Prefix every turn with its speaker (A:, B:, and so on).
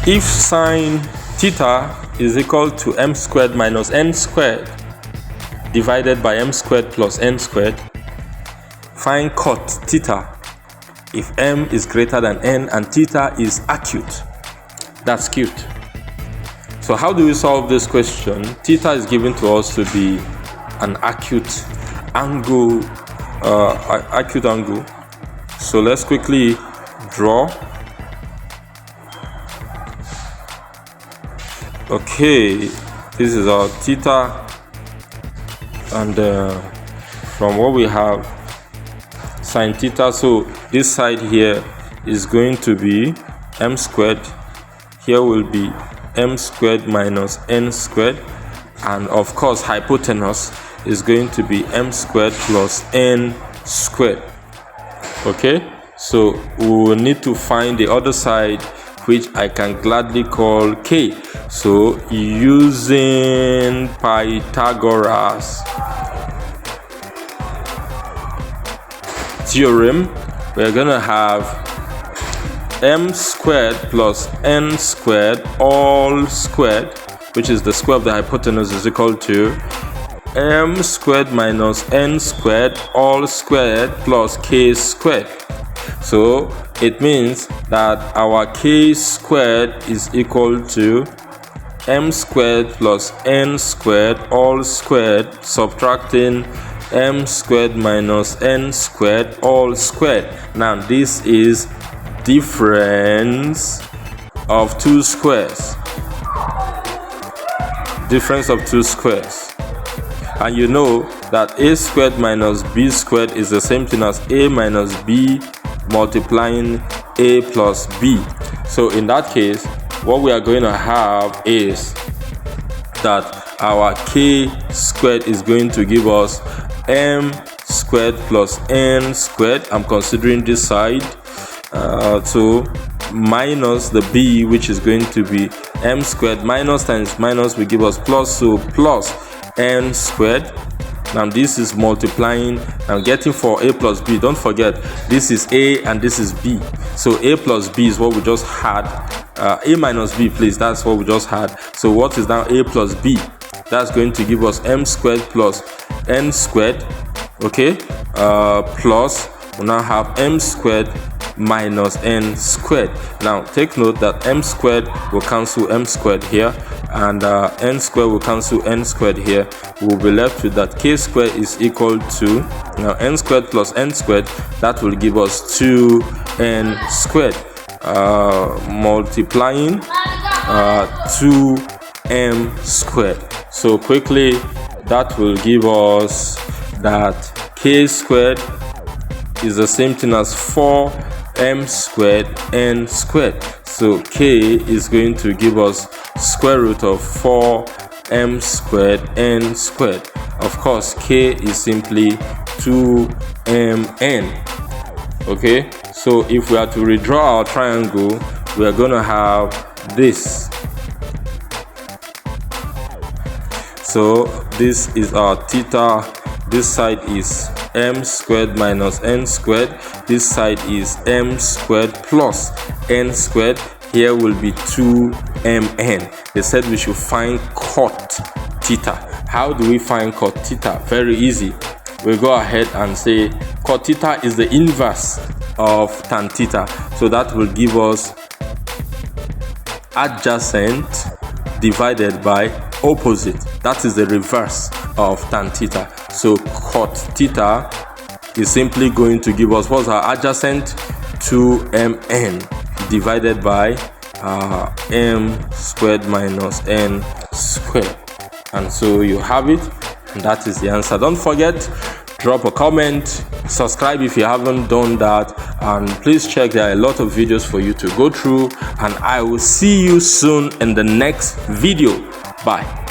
A: If sine theta is equal to m squared minus n squared divided by m squared plus n squared, find cot theta if m is greater than n and theta is acute. That's cute. So how do we solve this question? Theta is given to us to be an acute angle. So let's quickly draw. Okay, this is our theta, and from what we have, sine theta, so this side here is going to be m squared, here will be m squared minus n squared, and of course hypotenuse is going to be m squared plus n squared. Okay, so we will need to find the other side, which I can gladly call k. So using Pythagoras theorem, we're gonna have m squared plus n squared all squared, which is the square of the hypotenuse, is equal to m squared minus n squared all squared plus k squared. So it means that our k squared is equal to m squared plus n squared all squared subtracting m squared minus n squared all squared. Now this is difference of two squares. Difference of two squares. And you know that a squared minus b squared is the same thing as a minus b multiplying a plus b. So in that case, what we are going to have is that our k squared is going to give us m squared plus n squared. I'm considering this side, so minus the b, which is going to be m squared minus times minus will give us plus, so plus n squared. Now this is multiplying. I'm getting for a plus b. Don't forget, this is a and this is b. So a plus b is what we just had. A minus b, please. That's what we just had. So what is now a plus b? That's going to give us m squared plus n squared. Okay. Plus we now have m squared minus n squared. Now take note that m squared will cancel m squared here, and n squared will cancel n squared here. We will be left with that k squared is equal to, now n squared plus n squared, that will give us 2n squared, multiplying 2m squared. So quickly, that will give us that k squared is the same thing as 4m squared n squared. So k is going to give us square root of 4m squared n squared. Of course, k is simply 2mn. Okay, so if we are to redraw our triangle, we are going to have this. So this is our theta. This side is m squared minus n squared. This side is m squared plus n squared. Here will be 2mn. They said we should find cot theta. How do we find cot theta? Very easy. We go ahead and say cot theta is the inverse of tan theta. So that will give us adjacent divided by opposite. That is the reverse of tan theta. So cot theta is simply going to give us, what's our adjacent? 2mn divided by m squared minus n squared. And so you have it, and that is the answer. Don't forget, drop a comment, subscribe if you haven't done that, and please check, there are a lot of videos for you to go through, and I will see you soon in the next video. Bye.